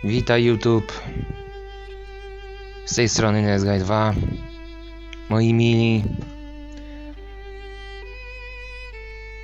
Witaj YouTube. Z tej strony NSGuy2. Moi mili.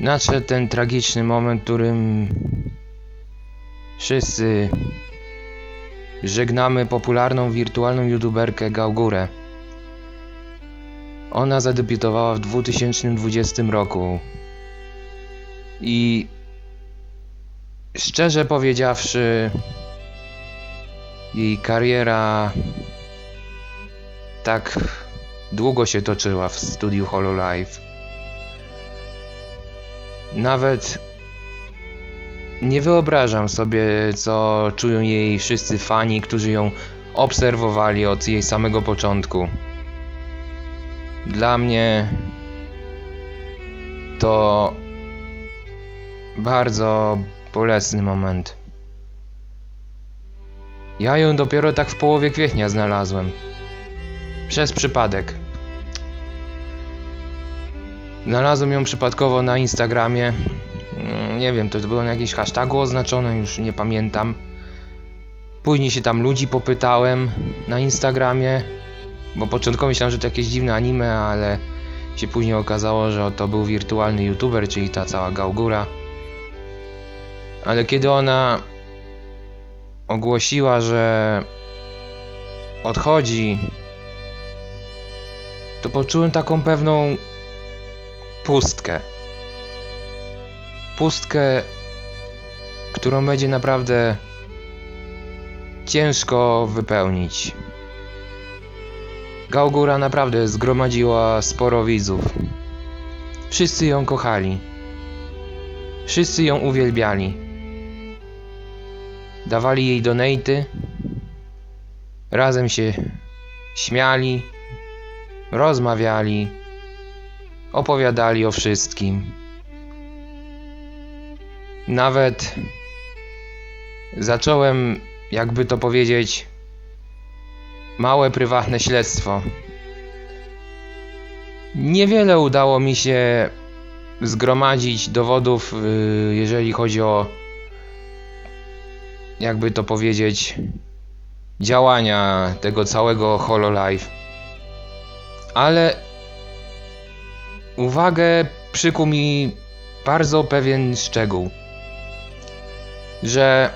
Nadszedł ten tragiczny moment, w którym wszyscy żegnamy popularną wirtualną youtuberkę Gaugurę. Ona zadebiutowała w 2020 roku. I szczerze powiedziawszy, jej kariera tak długo się toczyła w studiu Hololive. Nawet nie wyobrażam sobie, co czują jej wszyscy fani, którzy ją obserwowali od jej samego początku. Dla mnie to bardzo bolesny moment. Ja ją dopiero tak w połowie kwietnia znalazłem. Przez przypadek. Znalazłem ją przypadkowo na Instagramie. Nie wiem, to było na jakimś hashtagu oznaczone, już nie pamiętam. Później się tam ludzi popytałem na Instagramie, bo początkowo myślałem, że to jakieś dziwne anime, ale się później okazało, że to był wirtualny youtuber, czyli ta cała Gaugura. Ale kiedy ona ogłosiła, że odchodzi, to poczułem taką pewną pustkę. Pustkę, którą będzie naprawdę ciężko wypełnić. Gaugura naprawdę zgromadziła sporo widzów. Wszyscy ją kochali. Wszyscy ją uwielbiali. Dawali jej donaty. Razem się śmiali. Rozmawiali. Opowiadali o wszystkim. Nawet zacząłem, jakby to powiedzieć, małe prywatne śledztwo. Niewiele udało mi się zgromadzić dowodów, jeżeli chodzi o, jakby to powiedzieć, działania tego całego Hololive. Ale uwagę przykuł mi bardzo pewien szczegół, że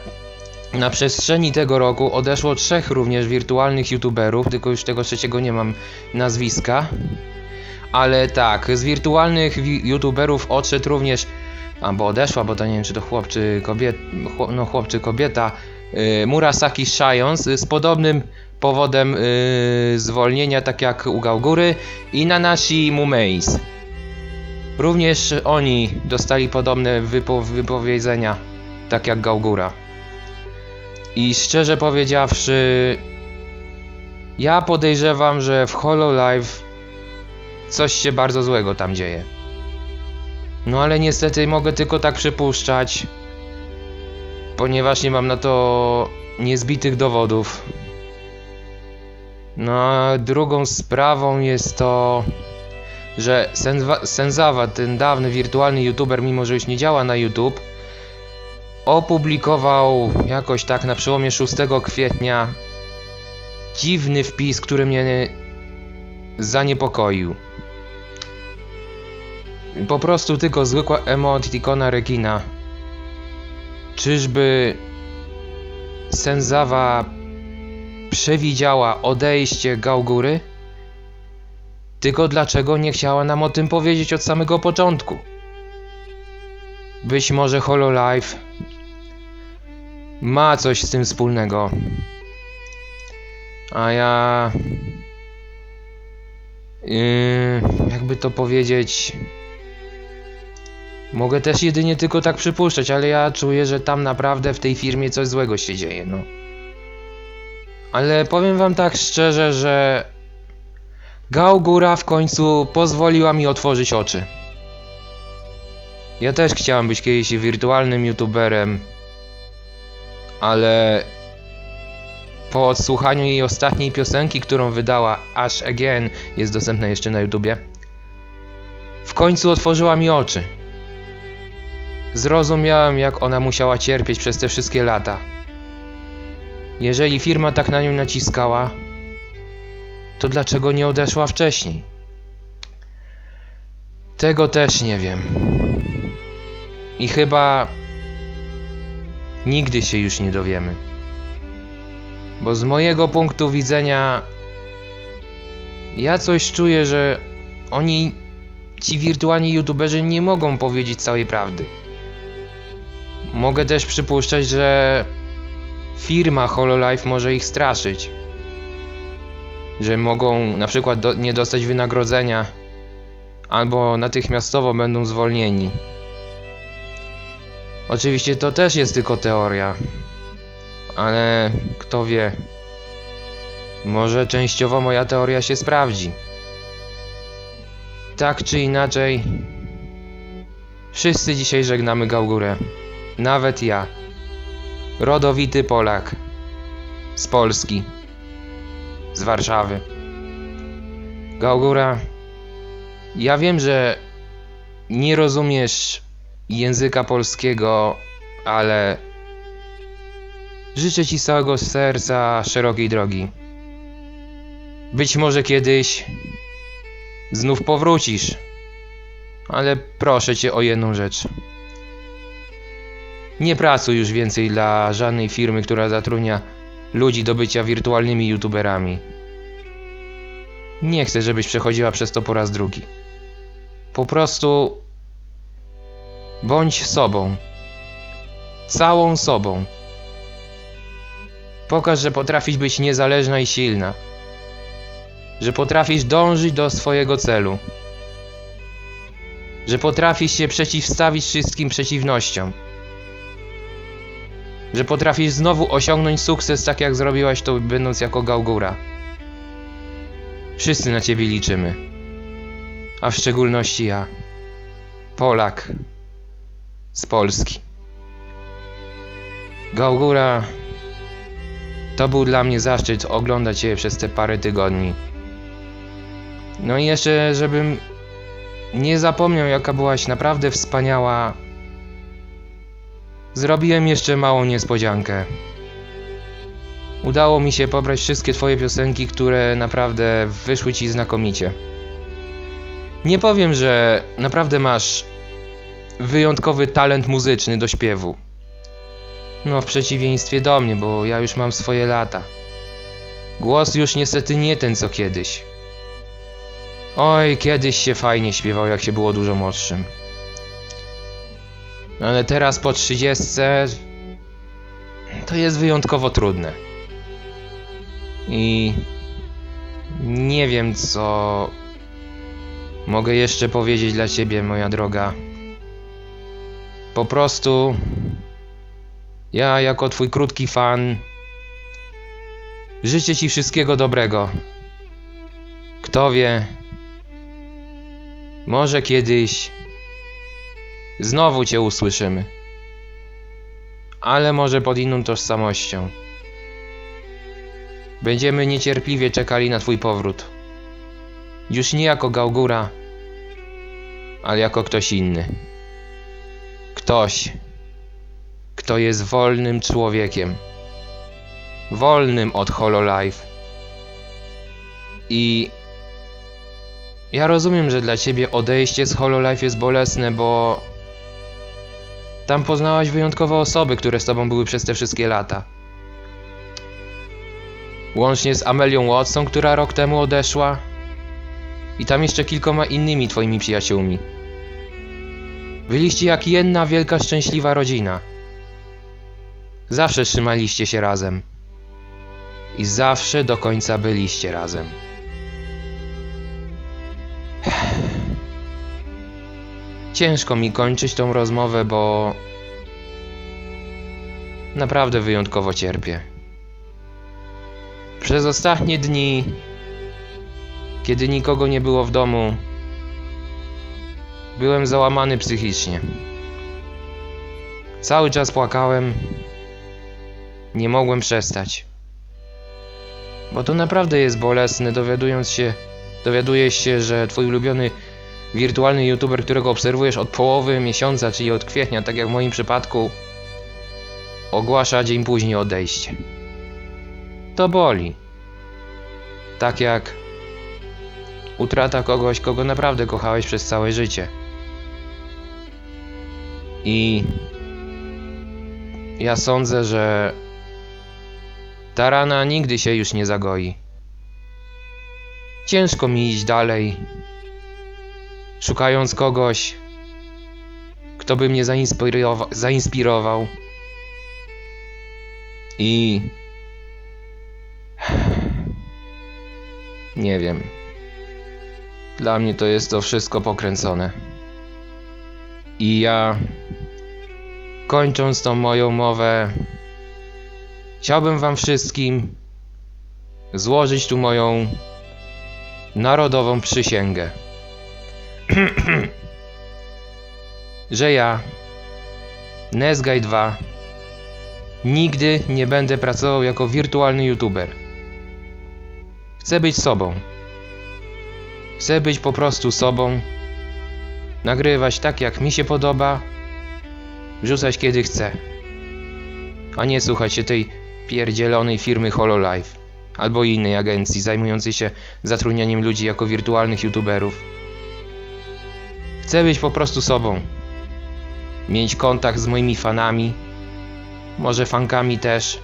na przestrzeni tego roku odeszło 3 również wirtualnych youtuberów, tylko już tego trzeciego nie mam nazwiska. Ale tak, z wirtualnych youtuberów odszedł również, albo odeszła, bo to nie wiem, czy to chłop czy kobieta, chłop czy kobieta, Murasaki Science z podobnym powodem zwolnienia, tak jak u Gaugury, i Nanashi Mumeis. Również oni dostali podobne wypowiedzenia, tak jak Gaugura. I szczerze powiedziawszy, ja podejrzewam, że w Hololive coś się bardzo złego tam dzieje. No ale niestety mogę tylko tak przypuszczać, ponieważ nie mam na to niezbitych dowodów. No a drugą sprawą jest to, że Senzawa, ten dawny wirtualny youtuber, mimo że już nie działa na YouTube, opublikował jakoś tak na przełomie 6 kwietnia dziwny wpis, który mnie zaniepokoił. Po prostu tylko zwykła emotikona rekina. Czyżby Senzawa przewidziała odejście Gaugury? Tylko dlaczego nie chciała nam o tym powiedzieć od samego początku? Być może Hololive ma coś z tym wspólnego. A ja... jakby to powiedzieć... Mogę też jedynie tylko tak przypuszczać, ale ja czuję, że tam naprawdę w tej firmie coś złego się dzieje, no. Ale powiem wam tak szczerze, że Gaugura w końcu pozwoliła mi otworzyć oczy. Ja też chciałem być kiedyś wirtualnym youtuberem, ale po odsłuchaniu jej ostatniej piosenki, którą wydała, Ash Again, jest dostępna jeszcze na YouTubie, w końcu otworzyła mi oczy. Zrozumiałem, jak ona musiała cierpieć przez te wszystkie lata. Jeżeli firma tak na nią naciskała, to dlaczego nie odeszła wcześniej? Tego też nie wiem. I chyba nigdy się już nie dowiemy. Bo z mojego punktu widzenia ja coś czuję, że ci wirtualni youtuberzy nie mogą powiedzieć całej prawdy. Mogę też przypuszczać, że firma Hololive może ich straszyć. Że mogą na przykład nie dostać wynagrodzenia, albo natychmiastowo będą zwolnieni. Oczywiście to też jest tylko teoria, ale kto wie, może częściowo moja teoria się sprawdzi. Tak czy inaczej, wszyscy dzisiaj żegnamy Gałgurę. Nawet ja. Rodowity Polak. Z Polski. Z Warszawy. Gałgura, ja wiem, że nie rozumiesz języka polskiego, ale życzę ci z całego serca szerokiej drogi. Być może kiedyś znów powrócisz, ale proszę cię o jedną rzecz. Nie pracuj już więcej dla żadnej firmy, która zatrudnia ludzi do bycia wirtualnymi youtuberami. Nie chcę, żebyś przechodziła przez to po raz drugi. Po prostu bądź sobą. Całą sobą. Pokaż, że potrafisz być niezależna i silna. Że potrafisz dążyć do swojego celu. Że potrafisz się przeciwstawić wszystkim przeciwnościom. Że potrafisz znowu osiągnąć sukces, tak jak zrobiłaś to, będąc jako Gałgura. Wszyscy na ciebie liczymy. A w szczególności ja. Polak. Z Polski. Gałgura, to był dla mnie zaszczyt oglądać cię przez te parę tygodni. No i jeszcze, żebym nie zapomniał, jaka byłaś naprawdę wspaniała, zrobiłem jeszcze małą niespodziankę. Udało mi się pobrać wszystkie twoje piosenki, które naprawdę wyszły ci znakomicie. Nie powiem, że naprawdę masz wyjątkowy talent muzyczny do śpiewu. No, w przeciwieństwie do mnie, bo ja już mam swoje lata. Głos już niestety nie ten co kiedyś. Oj, kiedyś się fajnie śpiewał, jak się było dużo młodszym. Ale teraz po 30 to jest wyjątkowo trudne. I nie wiem, co mogę jeszcze powiedzieć dla ciebie, moja droga. Po prostu ja, jako twój krótki fan, życzę ci wszystkiego dobrego. Kto wie, może kiedyś znowu cię usłyszymy. Ale może pod inną tożsamością. Będziemy niecierpliwie czekali na twój powrót. Już nie jako Gałgura, ale jako ktoś inny. Ktoś, kto jest wolnym człowiekiem. Wolnym od Hololive. I ja rozumiem, że dla ciebie odejście z Hololive jest bolesne, bo tam poznałaś wyjątkowe osoby, które z tobą były przez te wszystkie lata. Łącznie z Amelią Watson, która rok temu odeszła. I tam jeszcze kilkoma innymi twoimi przyjaciółmi. Byliście jak jedna wielka szczęśliwa rodzina. Zawsze trzymaliście się razem. I zawsze do końca byliście razem. Ciężko mi kończyć tą rozmowę, bo naprawdę wyjątkowo cierpię. Przez ostatnie dni, kiedy nikogo nie było w domu, byłem załamany psychicznie. Cały czas płakałem. Nie mogłem przestać. Bo to naprawdę jest bolesne, dowiadujesz się, że twój ulubiony wirtualny youtuber, którego obserwujesz od połowy miesiąca, czyli od kwietnia, tak jak w moim przypadku, ogłasza dzień później odejście. to boli. Tak jak utrata kogoś, kogo naprawdę kochałeś przez całe życie. I ja sądzę, że ta rana nigdy się już nie zagoi. Ciężko mi iść dalej, szukając kogoś, kto by mnie zainspirował. I nie wiem. Dla mnie to jest to wszystko pokręcone. I ja, kończąc tą moją mowę, chciałbym wam wszystkim złożyć tu moją narodową przysięgę. Że ja, Nezgaj 2, nigdy nie będę pracował jako wirtualny youtuber. Chcę być sobą. Chcę być po prostu sobą. Nagrywać tak jak mi się podoba. Wrzucać kiedy chcę. A nie słuchać się tej pierdzielonej firmy Hololive albo innej agencji zajmującej się zatrudnianiem ludzi jako wirtualnych youtuberów. Chcę być po prostu sobą. Mieć kontakt z moimi fanami. Może fankami też.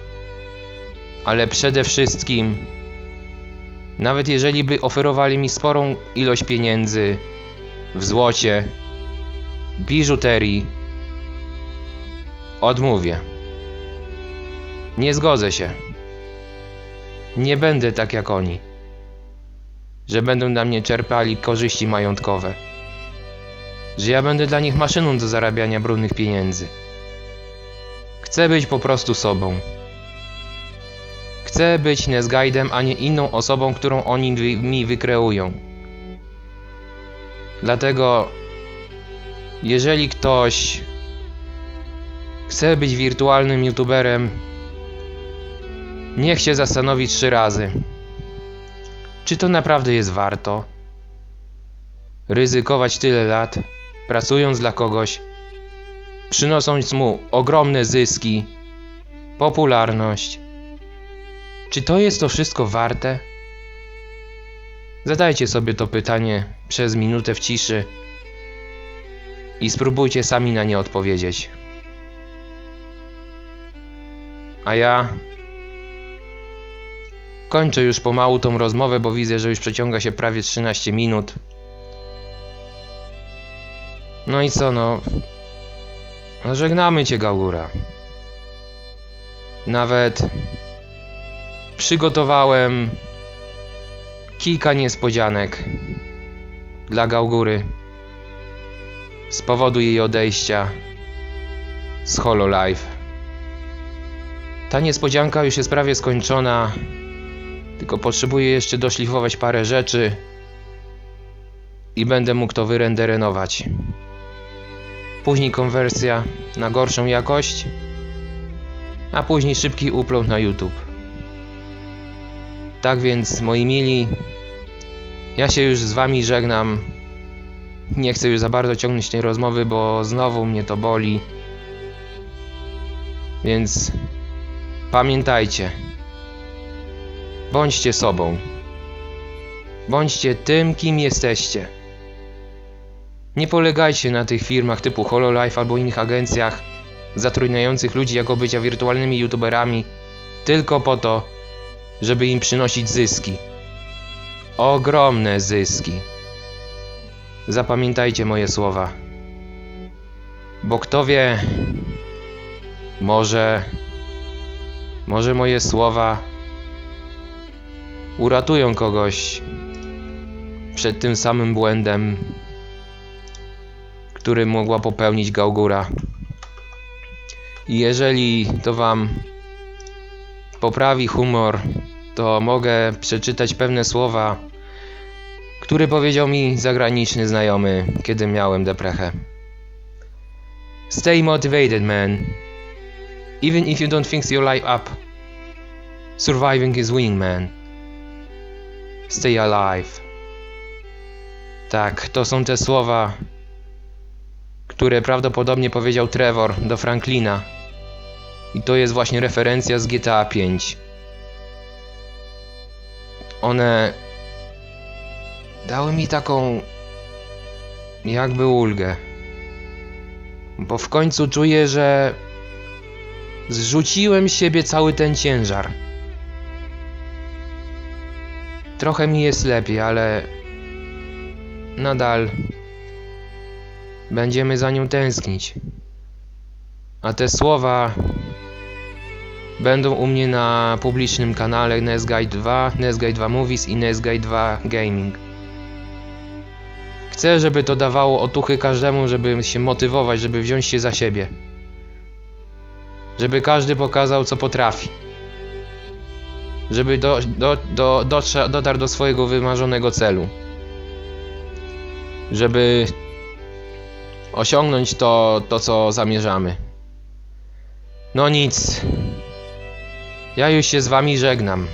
Ale przede wszystkim, nawet jeżeli by oferowali mi sporą ilość pieniędzy w złocie, biżuterii, odmówię. Nie zgodzę się. Nie będę tak jak oni, że będą dla mnie czerpali korzyści majątkowe, że ja będę dla nich maszyną do zarabiania brudnych pieniędzy. Chcę być po prostu sobą. Chcę być Nezgajdem, a nie inną osobą, którą oni mi wykreują. Dlatego, jeżeli ktoś chce być wirtualnym youtuberem, niech się zastanowi 3 razy. Czy to naprawdę jest warto? Ryzykować tyle lat, pracując dla kogoś, przynosząc mu ogromne zyski, popularność. Czy to jest to wszystko warte? Zadajcie sobie to pytanie przez minutę w ciszy i spróbujcie sami na nie odpowiedzieć. A ja kończę już pomału tą rozmowę, bo widzę, że już przeciąga się prawie 13 minut. No i co, no żegnamy cię, Gaugura. Nawet przygotowałem kilka niespodzianek dla Gaugury z powodu jej odejścia z Hololive. Ta niespodzianka już jest prawie skończona, tylko potrzebuję jeszcze doszlifować parę rzeczy i będę mógł to wyrenderować. Później konwersja na gorszą jakość, a później szybki upload na YouTube. Tak więc, moi mili, ja się już z wami żegnam. Nie chcę już za bardzo ciągnąć tej rozmowy, bo znowu mnie to boli. Więc pamiętajcie, bądźcie sobą. Bądźcie tym, kim jesteście. Nie polegajcie na tych firmach typu Hololive albo innych agencjach zatrudniających ludzi jako bycia wirtualnymi youtuberami tylko po to, żeby im przynosić zyski. Ogromne zyski. Zapamiętajcie moje słowa. Bo kto wie, może moje słowa uratują kogoś przed tym samym błędem, który mogła popełnić Gaugura. I jeżeli to wam poprawi humor, to mogę przeczytać pewne słowa, które powiedział mi zagraniczny znajomy, kiedy miałem deprechę. Stay motivated, man. Even if you don't fix your life up. Surviving is winning, man. Stay alive. Tak, to są te słowa, które prawdopodobnie powiedział Trevor do Franklina. I to jest właśnie referencja z GTA 5. one dały mi taką jakby ulgę. Bo w końcu czuję, że zrzuciłem z siebie cały ten ciężar. Trochę mi jest lepiej, ale nadal będziemy za nią tęsknić. A te słowa będą u mnie na publicznym kanale Nesguide 2, Nesguide 2 Movies i Nesguide 2 Gaming. Chcę, żeby to dawało otuchy każdemu, żeby się motywować, żeby wziąć się za siebie. Żeby każdy pokazał, co potrafi. Żeby dotarł do swojego wymarzonego celu. Żeby osiągnąć to, co zamierzamy. No nic. Ja już się z wami żegnam.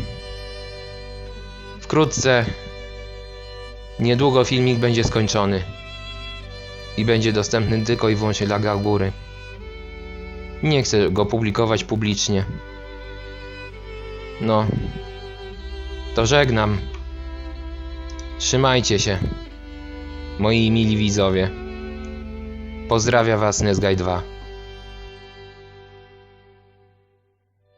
Wkrótce, niedługo filmik będzie skończony. I będzie dostępny tylko i wyłącznie dla Gałgury. Nie chcę go publikować publicznie. No. To żegnam. Trzymajcie się. Moi mili widzowie. Pozdrawia was Nesguide 2.